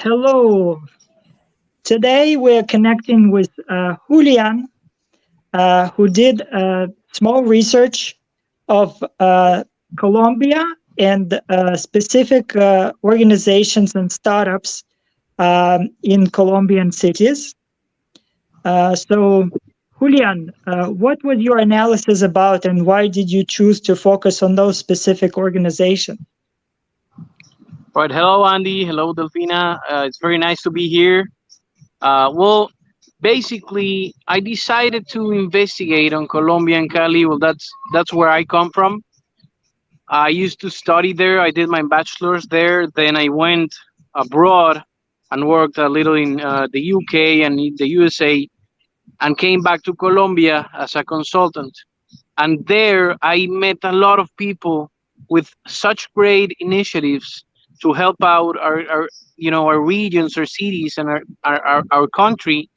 Hello. Today we're connecting with Julian, who did small research of Colombia and specific organizations and startups in Colombian cities. So, Julian, what was your analysis about, and why did you choose to focus on those specific organizations? Right. Hello, Andy. Hello, Delfina. It's very nice to be here. Well, basically, I decided to investigate on Colombia and Cali. Well, that's where I come from. I used to study there. I did my bachelor's there. Then I went abroad and worked a little in the UK and in the USA, and came back to Colombia as a consultant. And there, I met a lot of people with such great initiatives to help out our regions, our cities, and our country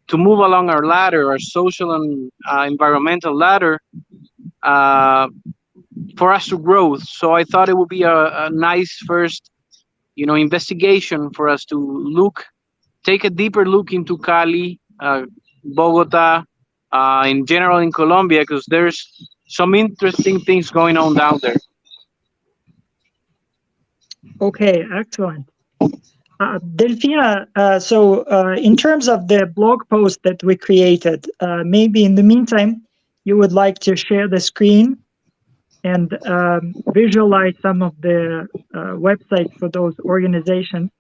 to move along our ladder, our social and environmental ladder, uh, for us to grow. So I thought it would be a nice first, investigation for us to take a deeper look into Cali, Bogota, in general in Colombia, because there's some interesting things going on down there. Okay, excellent. Delfina, in terms of the blog post that we created, maybe in the meantime, you would like to share the screen and visualize some of the websites for those organizations.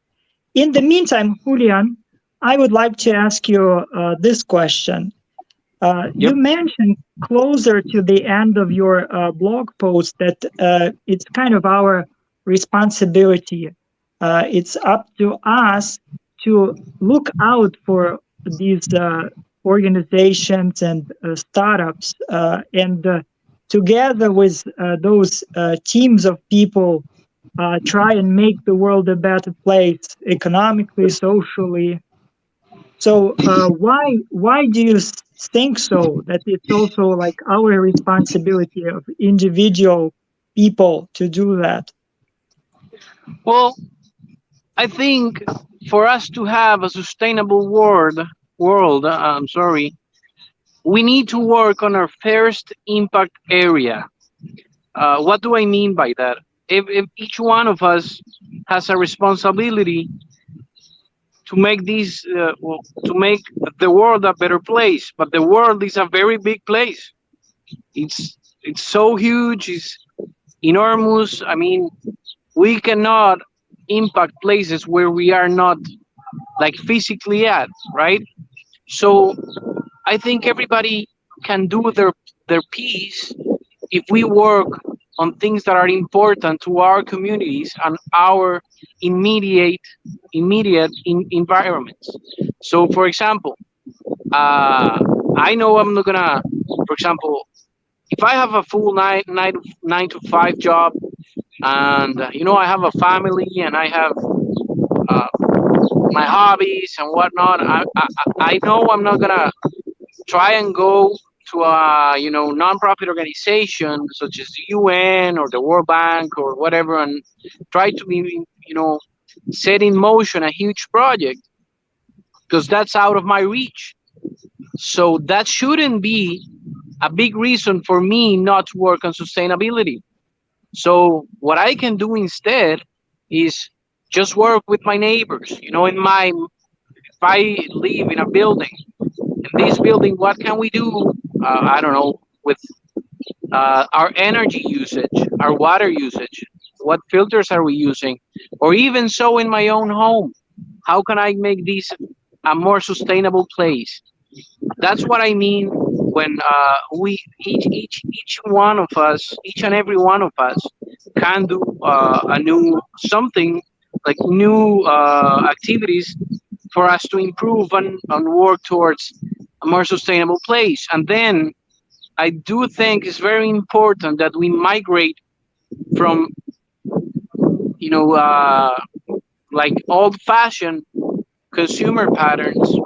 In the meantime, Julian, I would like to ask you this question. Yep. You mentioned closer to the end of your blog post that it's kind of our responsibility. It's up to us to look out for these organizations and startups, and together with those teams of people, try and make the world a better place economically, socially. So why do you think so that it's also like our responsibility of individual people to do that? Well, I think for us to have a sustainable world, I'm sorry, we need to work on our first impact area. What do I mean by that? If each one of us has a responsibility to make to make the world a better place, but the world is a very big place. It's so huge, it's enormous. I mean, we cannot impact places where we are not like physically at, right? So I think everybody can do their piece if we work on things that are important to our communities and our immediate environments. So, for example, I know I'm not gonna, for example, if I have a full nine to five job, and I have a family and I have uh, my hobbies and whatnot, I know I'm not gonna try and go to a nonprofit organization such as the UN or the World Bank or whatever and try to be set in motion a huge project, because that's out of my reach. So that shouldn't be a big reason for me not to work on sustainability. So what I can do instead is just work with my neighbors. If I live in a building, in this building, what can we do? I don't know, with our energy usage, our water usage. What filters are we using? Or even so in my own home, how can I make this a more sustainable place? That's what I mean when we each one of us, each and every one of us, can do a new something like new activities for us to improve and work towards a more sustainable place. And then I do think it's very important that we migrate from you know uh, like old-fashioned consumer patterns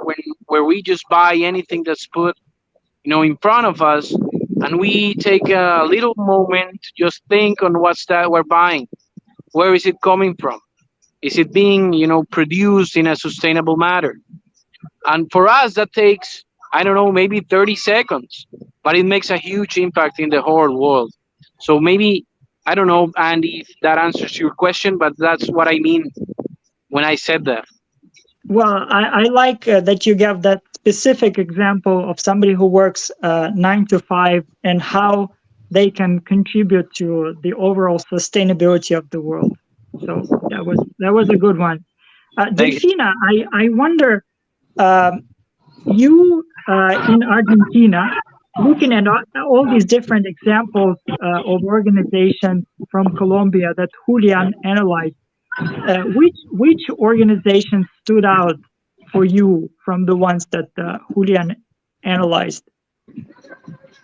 where we just buy anything that's put in front of us, and we take a little moment to just think on what's that we're buying, where is it coming from, Is it being, produced in a sustainable manner? And for us, that takes, I don't know, maybe 30 seconds, but it makes a huge impact in the whole world. So maybe, I don't know, Andy, if that answers your question, but that's what I mean when I said that. Well, I like that you gave that specific example of somebody who works 9 to 5 and how they can contribute to the overall sustainability of the world. So that was a good one. Thank you. Delfina, I wonder, um, you in Argentina, looking at all these different examples of organizations from Colombia that Julian analyzed, which organization stood out for you from the ones that Julian analyzed?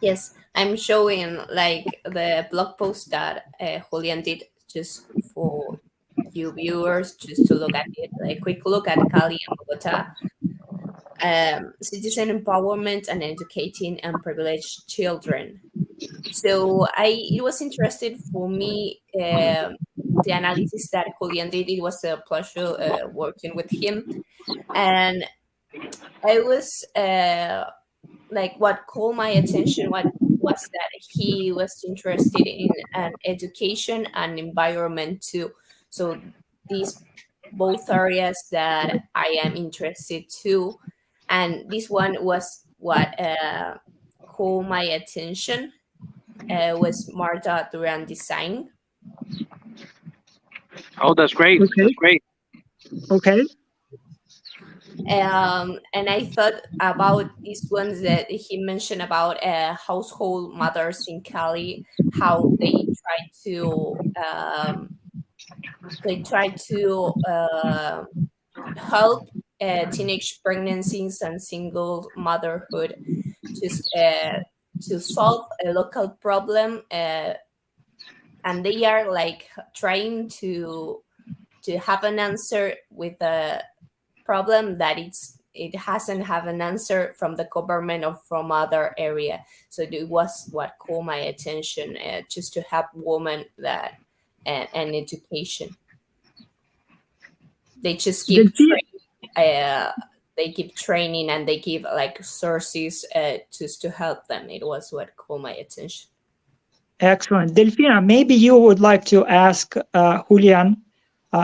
Yes, I'm showing like the blog post that Julian did just for you viewers, just to look at it. A quick look at Cali and Bogota, citizen empowerment and educating unprivileged children. So it was interesting for me. The analysis that Julian did, it was a pleasure working with him, and I was like what caught my attention what was that he was interested in an education and environment too. So these both areas that I am interested to, and this one was what caught my attention, was Marta Duran design. Oh, that's great. Okay, That's great. okay. And I thought about these ones that he mentioned about household mothers in Cali, how they try to help teenage pregnancies and single motherhood to to solve a local problem, and they are like trying to have an answer with a problem that it hasn't have an answer from the government or from other area. So it was what caught my attention, just to help women that and education. They just keep Delfina, they keep training and they give like sources just to help them. It was what caught my attention. excellent. Delfina, maybe you would like to ask Julian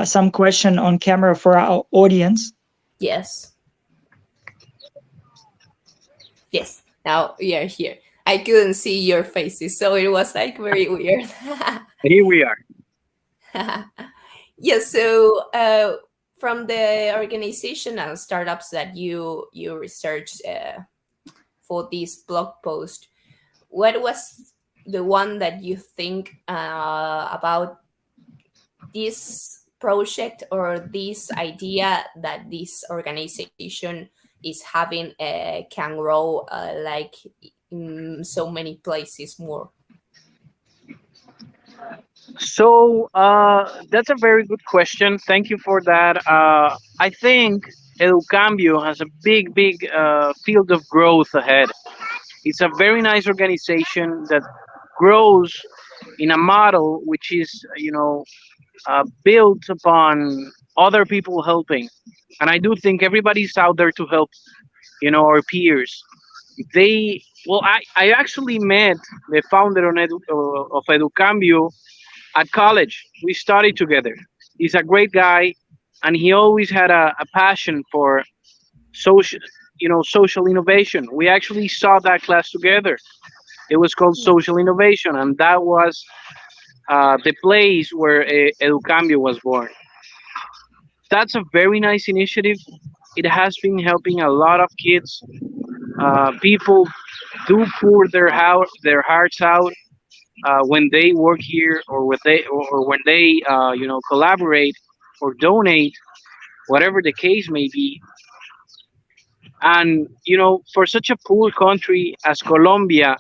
some question on camera for our audience. Yes. Yes. Now we are here. I couldn't see your faces, so it was like very weird. Here we are. Yeah. So from the organization and startups that you researched for this blog post, what was the one that you think about this project or this idea that this organization is having can grow like in so many places more? So that's a very good question. Thank you for that. I think Cambio has a big field of growth ahead. It's a very nice organization that grows in a model which is, built upon other people helping. And I do think everybody's out there to help, our peers. Well, I actually met the founder of Educambio at college. We studied together. He's a great guy, and he always had a passion for social, social innovation. We actually saw that class together. It was called social innovation, and that was the place where Educambio was born. That's a very nice initiative. It has been helping a lot of kids. People do pour their hearts out when they work here, or when they collaborate or donate, whatever the case may be. And for such a poor country as Colombia,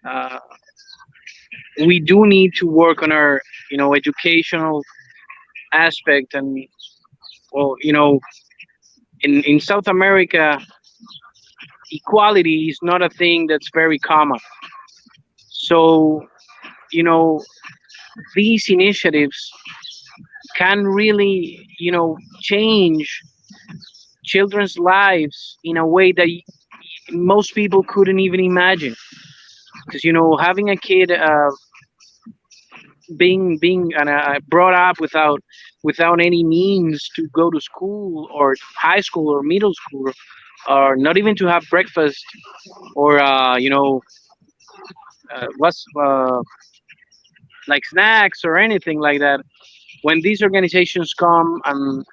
uh, we do need to work on our educational aspect. And well, in South America, equality is not a thing that's very common. So you know these initiatives can really, change children's lives in a way that most people couldn't even imagine. Because having a kid being brought up without any means to go to school or high school or middle school, or not even to have breakfast, or what's like snacks or anything like that. When these organizations come and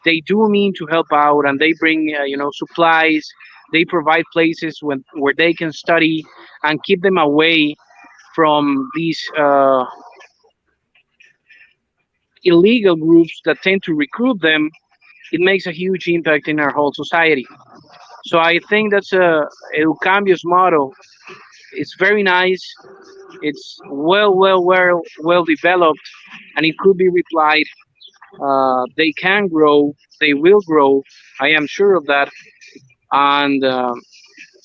they do mean to help out, and they bring supplies, they provide places where they can study and keep them away from these illegal groups that tend to recruit them. It makes a huge impact in our whole society. So I think that's Cambio's motto. It's very nice. It's well developed, and it could be replied. They can grow. They will grow. I am sure of that. And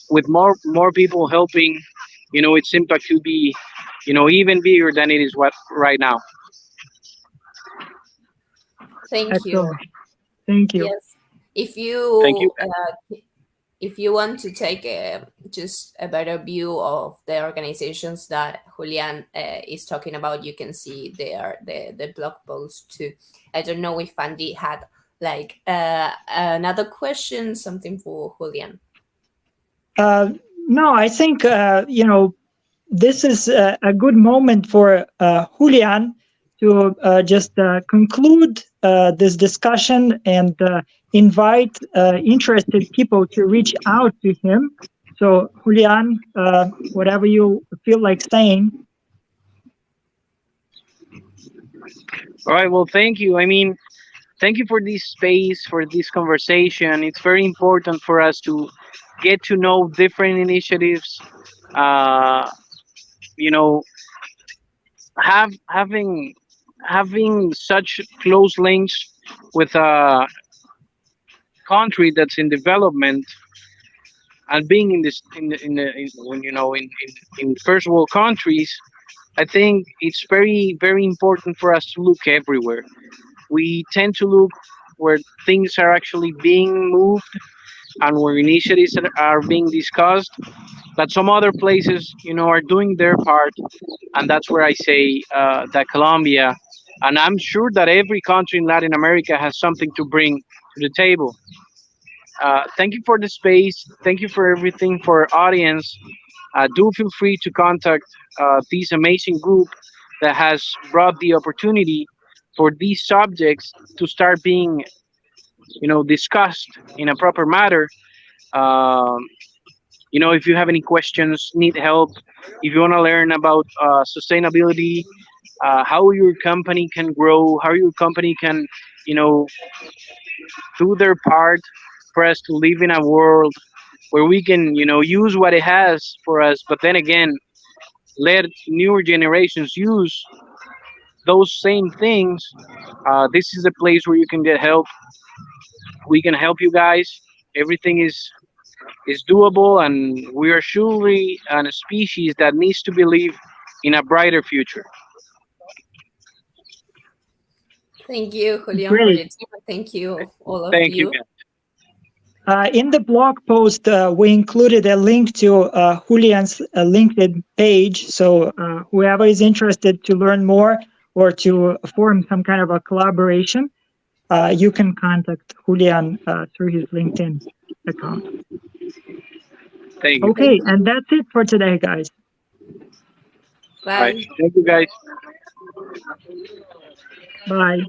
with more people helping, its impact could be, even bigger than it is what right now. Thank you. Excellent. Thank you. Yes. If Thank you. if you want to take just a better view of the organizations that Julian is talking about, you can see there the blog post too. I don't know if Andy had like another question, something for Julian. No, I think this is a good moment for Julian to just conclude this discussion and invite interested people to reach out to him. So, Julian, whatever you feel like saying. All right. Well, thank you. I mean, thank you for this space, for this conversation. It's very important for us to get to know different initiatives. Uh, you know, having such close links with a country that's in development, and being in this in when in first world countries. I think it's very important for us to look everywhere. We tend to look where things are actually being moved and where initiatives are being discussed, but some other places, are doing their part, and that's where I say that Colombia, and I'm sure that every country in Latin America has something to bring to the table. Thank you for the space. Thank you for everything for our audience. Do feel free to contact this amazing group that has brought the opportunity for these subjects to start being, discussed in a proper manner. Um, if you have any questions, need help, if you want to learn about sustainability, how your company can grow, how your company can, you know, do their part for us to live in a world where we can, use what it has for us, but then again, let newer generations use those same things. This is a place where you can get help. We can help you guys. Everything is doable, and we are surely a species that needs to believe in a brighter future. Thank you, Julian, for Great. your time. Thank you, all of Thank you. you. In the blog post, we included a link to Julian's LinkedIn page. So whoever is interested to learn more or to form some kind of a collaboration, you can contact Julian through his LinkedIn account. Thank you. Okay, and that's it for today, guys. Bye. Right. Thank you, guys. Bye.